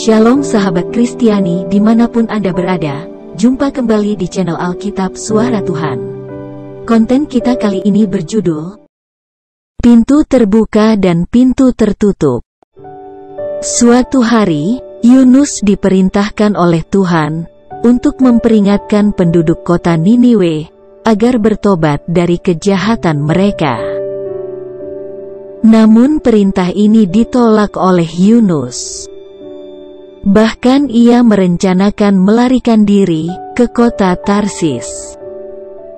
Shalom sahabat Kristiani dimanapun Anda berada, jumpa kembali di channel Alkitab Suara Tuhan. Konten kita kali ini berjudul Pintu Terbuka dan Pintu Tertutup. Suatu hari, Yunus diperintahkan oleh Tuhan untuk memperingatkan penduduk kota Niniwe agar bertobat dari kejahatan mereka. Namun perintah ini ditolak oleh Yunus. Bahkan ia merencanakan melarikan diri ke kota Tarsis.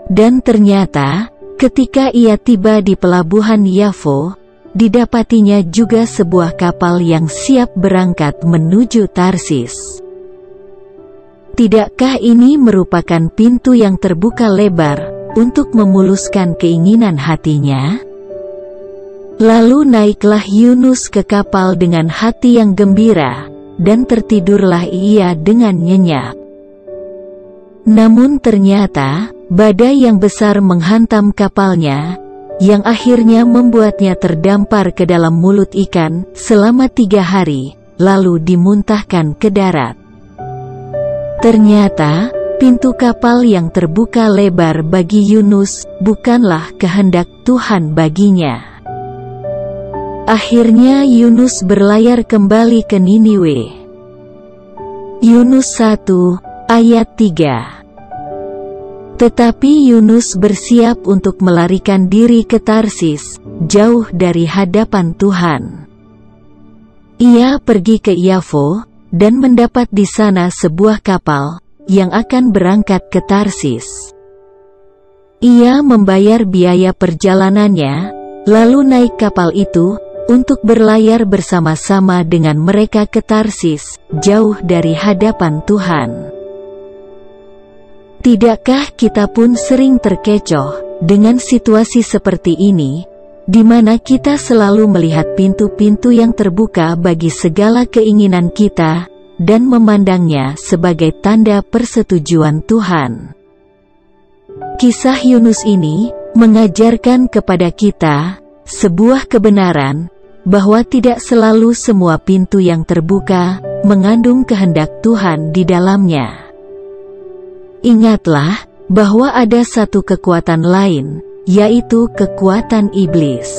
Dan ternyata, ketika ia tiba di pelabuhan Yafo, didapatinya juga sebuah kapal yang siap berangkat menuju Tarsis. Tidakkah ini merupakan pintu yang terbuka lebar untuk memuluskan keinginan hatinya? Lalu naiklah Yunus ke kapal dengan hati yang gembira, dan tertidurlah ia dengan nyenyak. Namun ternyata, badai yang besar menghantam kapalnya, yang akhirnya membuatnya terdampar ke dalam mulut ikan selama 3 hari, lalu dimuntahkan ke darat. Ternyata, pintu kapal yang terbuka lebar bagi Yunus bukanlah kehendak Tuhan baginya. Akhirnya Yunus berlayar kembali ke Niniwe. Yunus 1, ayat 3. Tetapi Yunus bersiap untuk melarikan diri ke Tarsis, jauh dari hadapan Tuhan. Ia pergi ke Yafo, dan mendapat di sana sebuah kapal, yang akan berangkat ke Tarsis. Ia membayar biaya perjalanannya, lalu naik kapal itu, untuk berlayar bersama-sama dengan mereka ke Tarsis, jauh dari hadapan Tuhan. Tidakkah kita pun sering terkecoh dengan situasi seperti ini, di mana kita selalu melihat pintu-pintu yang terbuka bagi segala keinginan kita, dan memandangnya sebagai tanda persetujuan Tuhan? Kisah Yunus ini mengajarkan kepada kita sebuah kebenaran, bahwa tidak selalu semua pintu yang terbuka mengandung kehendak Tuhan di dalamnya. Ingatlah bahwa ada satu kekuatan lain, yaitu kekuatan iblis.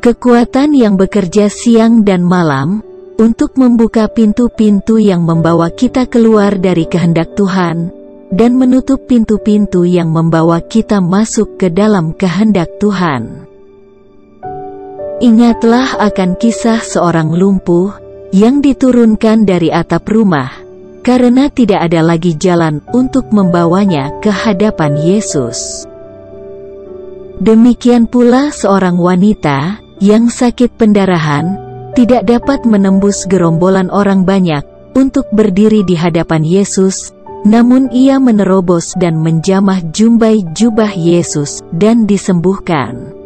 Kekuatan yang bekerja siang dan malam untuk membuka pintu-pintu yang membawa kita keluar dari kehendak Tuhan, dan menutup pintu-pintu yang membawa kita masuk ke dalam kehendak Tuhan. Ingatlah akan kisah seorang lumpuh yang diturunkan dari atap rumah, karena tidak ada lagi jalan untuk membawanya ke hadapan Yesus. Demikian pula seorang wanita yang sakit pendarahan, tidak dapat menembus gerombolan orang banyak untuk berdiri di hadapan Yesus, namun ia menerobos dan menjamah jumbai jubah Yesus dan disembuhkan.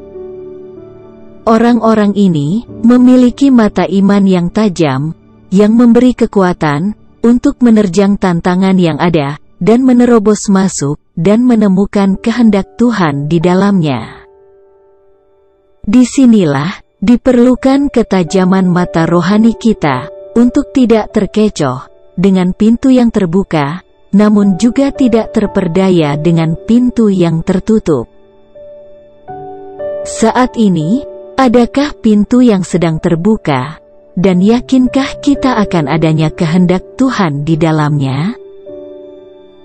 Orang-orang ini memiliki mata iman yang tajam, yang memberi kekuatan untuk menerjang tantangan yang ada, dan menerobos masuk, dan menemukan kehendak Tuhan di dalamnya. Disinilah diperlukan ketajaman mata rohani kita, untuk tidak terkecoh dengan pintu yang terbuka, namun juga tidak terperdaya dengan pintu yang tertutup. Saat ini, adakah pintu yang sedang terbuka, dan yakinkah kita akan adanya kehendak Tuhan di dalamnya?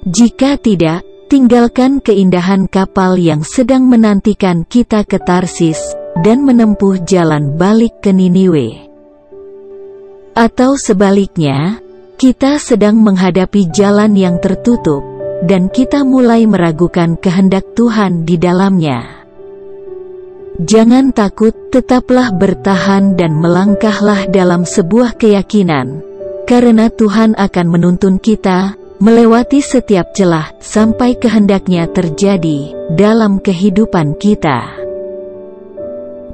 Jika tidak, tinggalkan keindahan kapal yang sedang menantikan kita ke Tarsis, dan menempuh jalan balik ke Niniwe. Atau sebaliknya, kita sedang menghadapi jalan yang tertutup, dan kita mulai meragukan kehendak Tuhan di dalamnya. Jangan takut, tetaplah bertahan dan melangkahlah dalam sebuah keyakinan, karena Tuhan akan menuntun kita, melewati setiap celah, sampai kehendaknya terjadi dalam kehidupan kita.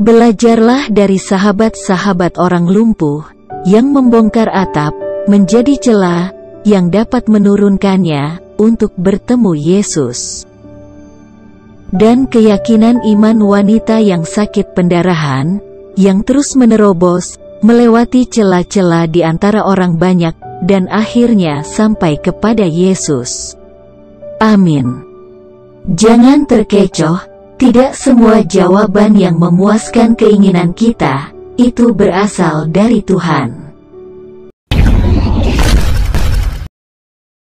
Belajarlah dari sahabat-sahabat orang lumpuh, yang membongkar atap, menjadi celah, yang dapat menurunkannya, untuk bertemu Yesus. Dan keyakinan iman wanita yang sakit pendarahan, yang terus menerobos, melewati celah-celah di antara orang banyak, dan akhirnya sampai kepada Yesus. Amin. Jangan terkecoh, tidak semua jawaban yang memuaskan keinginan kita, itu berasal dari Tuhan.